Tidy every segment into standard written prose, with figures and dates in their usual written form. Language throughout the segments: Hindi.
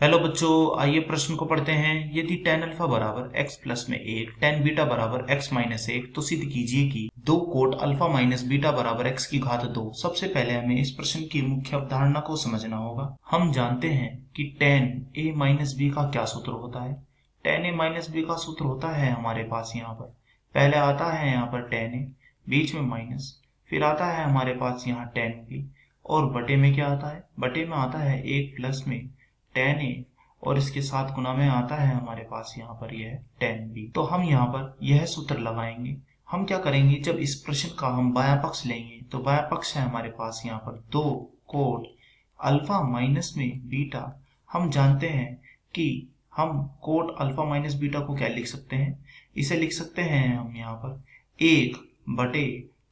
हेलो बच्चों, आइए प्रश्न को पढ़ते हैं। यदि tan अल्फा बराबर x प्लस में 1, tan बीटा बराबर x माइनस 1, तो सिद्ध कीजिए कि दो कोट अल्फा माइनस बीटा बराबर x की घात 2। सबसे पहले हमें इस प्रश्न की मुख्य अवधारणा को समझना होगा। हम जानते हैं कि tan a माइनस b का क्या सूत्र होता है। tan a माइनस b का सूत्र होता है हमारे पास यहाँ पर, पहले आता है यहाँ पर tan a, बीच में माइनस, फिर आता है हमारे पास यहाँ tan b, और बटे में क्या आता है, बटे में आता है 1 प्लस में tan a, और इसके साथ गुना में आता है हमारे पास यहाँ पर यह tan b। तो हम यहाँ पर यह सूत्र लगाएंगे। हम क्या करेंगे, जब इस प्रश्न का हम बायां पक्ष लेंगे तो बायां पक्ष है हमारे पास यहाँ पर 2 कोट अल्फा माइनस में बीटा। हम जानते हैं कि हम कोट अल्फा माइनस बीटा को क्या लिख सकते हैं, इसे लिख सकते हैं हम यहाँ पर 1 बटे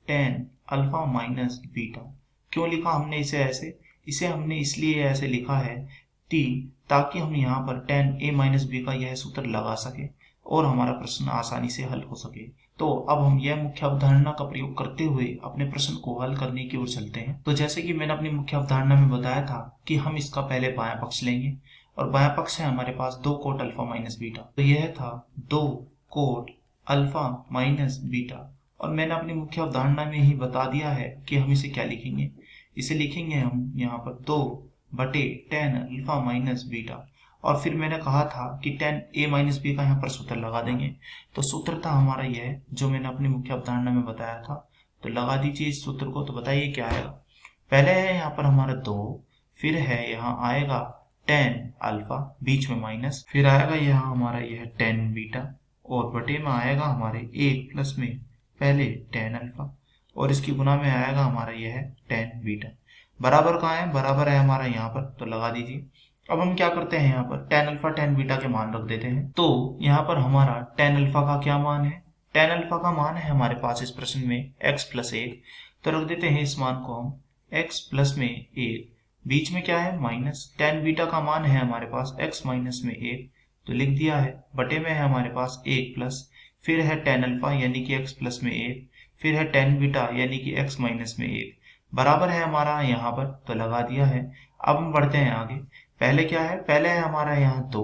tan अल्फा माइनस बीटा। क्यों लिखा हमने इसे ऐसे, इसे हमने इसलिए ऐसे लिखा है ताकि हम यहाँ पर tan a माइनस बी का यह सूत्र लगा सके और हमारा प्रश्न आसानी से हल हो सके। तो अब हम यह मुख्य अवधारणा का प्रयोग करते हुए अपने प्रश्न को हल करने की ओर चलते हैं। तो जैसे कि मैंने अपनी मुख्य अवधारणा में बताया था कि हम इसका पहले बायां पक्ष लेंगे, और बायां पक्ष है हमारे पास 2 कोट अल्फा माइनस बीटा। तो यह था 2 कोट अल्फा माइनस बीटा, और मैंने अपनी मुख्य अवधारणा में ही बता दिया है कि हम इसे क्या लिखेंगे। इसे लिखेंगे हम यहाँ पर 2 बटे tan अल्फा माइनस बीटा, और फिर मैंने कहा था कि tan a माइनस बी का यहाँ पर सूत्र लगा देंगे। तो सूत्र था हमारा यह जो मैंने अपनी मुख्य अवधारणा में बताया था। तो लगा दीजिए इस सूत्र को। तो बताइए क्या आएगा। पहले है यहाँ पर हमारा 2, फिर है यहाँ आएगा tan अल्फा, बीच में माइनस, फिर आएगा यहाँ हमारा यह tan बीटा, और बटे में आएगा हमारे 1 प्लस में पहले tan अल्फा, और इसकी गुना में आएगा हमारा यह tan बीटा। बराबर कहाँ है, बराबर है हमारा यहाँ पर, तो लगा दीजिए। अब हम क्या करते हैं, यहाँ पर tan अल्फा tan बीटा के मान रख देते हैं। तो यहाँ पर हमारा tan अल्फा का क्या मान है, tan अल्फा का मान है हमारे पास इस प्रश्न में x प्लस 1। तो रख देते हैं इस मान को हम x प्लस में 1, बीच में क्या है माइनस। tan बीटा का मान है हमारे पास x माइनस में 1, तो लिख दिया है। बटे में है हमारे पास 1 प्लस, फिर है tan अल्फा यानी कि x प्लस में 1, फिर है tan बीटा यानी कि x माइनस में 1, बराबर है हमारा यहाँ पर, तो लगा दिया है। अब हम बढ़ते हैं आगे। पहले क्या है, पहले है हमारा यहाँ 2,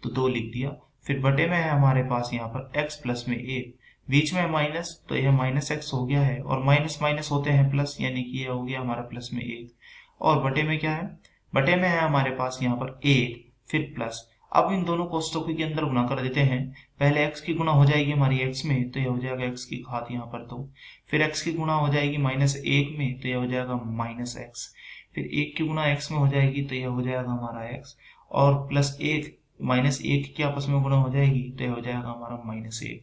तो 2 लिख दिया। फिर बटे में है हमारे पास यहाँ पर x प्लस में 1, बीच में माइनस, तो यह माइनस x हो गया है, और माइनस माइनस होते हैं प्लस, यानी कि यह हो गया हमारा प्लस में 1। और बटे में क्या है, बटे में है हमारे पास यहाँ पर 1, फिर प्लस। अब इन दोनों कोष्टकों के अंदर गुना कर देते हैं। पहले x की गुना हो जाएगी हमारी x में, तो यह हो जाएगा x की घात यहाँ पर 2। फिर x की गुना हो जाएगी माइनस 1 में, तो यह हो जाएगा माइनस x। फिर 1 की गुना x में हो जाएगी, तो यह हो जाएगा हमारा x, और प्लस 1 माइनस 1 की आपस में गुना हो जाएगी, तो यह हो जाएगा हमारा माइनस 1।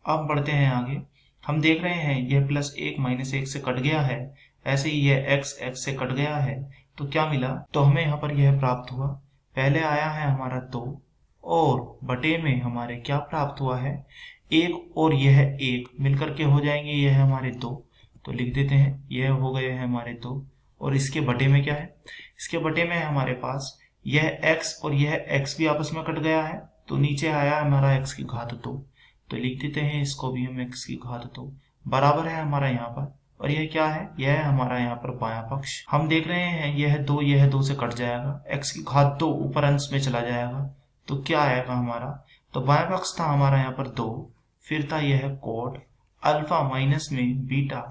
अब बढ़ते हैं आगे। हम देख रहे हैं यह प्लस 1 माइनस 1 से कट गया है, ऐसे ही यह x से कट गया है। तो क्या मिला, तो हमें यहाँ पर यह प्राप्त हुआ। पहले आया है हमारा 2, और बटे में हमारे क्या प्राप्त हुआ है 1, और यह 1 मिलकर के हो जाएंगे यह हमारे 2। तो लिख देते हैं यह हो गए हैं हमारे 2, और इसके बटे में क्या है, इसके बटे में है हमारे पास यह x, और यह x भी आपस में कट गया है, तो नीचे आया हमारा x की घात 2। तो लिख देते हैं इसको भी हम x की घात 2, बराबर है हमारा यहाँ पर। और यह क्या है, यह है हमारा यहाँ पर बायां पक्ष। हम देख रहे हैं यह 2 से कट जाएगा, x की घात 2 ऊपर अंश में चला जाएगा, तो क्या आएगा हमारा, तो बायां पक्ष था हमारा यहाँ पर 2, फिर था यह कोट अल्फा माइनस में बीटा,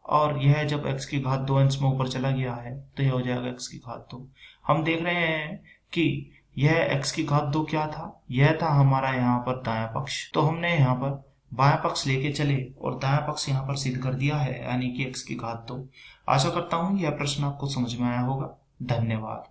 और यह जब x की घात 2 अंश में ऊपर चला गया है, तो यह हो जाएगा x की घात 2। हम देख रहे हैं कि यह x की घात 2 क्या था, यह था हमारा यहाँ पर दायां पक्ष। तो हमने यहाँ पर बायां पक्ष लेके चले और दायां पक्ष यहाँ पर सिद्ध कर दिया है, यानी कि x की घात 2। आशा करता हूँ यह प्रश्न आपको समझ में आया होगा। धन्यवाद।